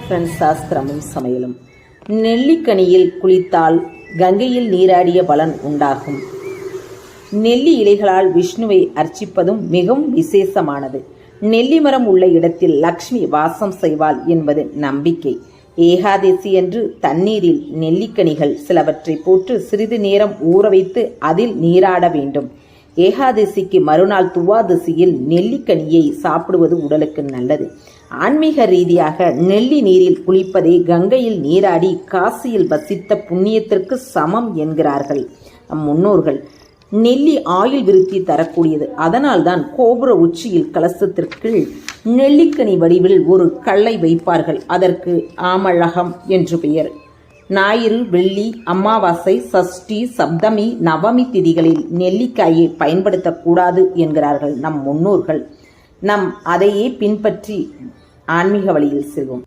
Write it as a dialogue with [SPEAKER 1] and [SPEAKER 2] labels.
[SPEAKER 1] Friends, சாஸ்திரமும் சமையலும். நெல்லிக்கனியில் குளித்தால் கங்கையில் நீராடிய பலன் உண்டாகும். நெல்லி இலைகளால் விஷ்ணுவை அர்ச்சிப்பதும் மிகவும் விசேஷமானது. நெல்லி மரம் உள்ள இடத்தில் லக்ஷ்மி வாசம் செய்வாள் என்பது நம்பிக்கை. ஏகாதசி என்று தண்ணீரில் நெல்லிக்கனிகள் சிலவற்றை போட்டு சிறிது நேரம் ஊற வைத்து அதில் நீராட வேண்டும். ஏகாதசிக்கு மறுநாள் துவாதசியில் நெல்லிக்கனியை சாப்பிடுவது உடலுக்கு நல்லது. ஆன்மீக ரீதியாக நெல்லி நீரில் குளிப்பதே கங்கையில் நீராடி காசியில் வசித்த புண்ணியத்திற்கு சமம் என்கிறார்கள் நம் முன்னோர்கள். நெல்லி ஆயுள் விருத்தி தரக்கூடியது. அதனால்தான் கோபுர உச்சியில் கலசத்திற்கு நெல்லிக்கனி வடிவில் ஒரு கல்லை வைப்பார்கள். அதற்கு ஆமழகம் என்று பெயர். ஞாயிறு, வெள்ளி, அமாவாசை, சஷ்டி, சப்தமி, நவமி திதிகளில் நெல்லிக்காயை பயன்படுத்தக்கூடாது என்கிறார்கள் நம் முன்னோர்கள். அதையே பின்பற்றி ஆன்மீக வழியில் செல்வோம்.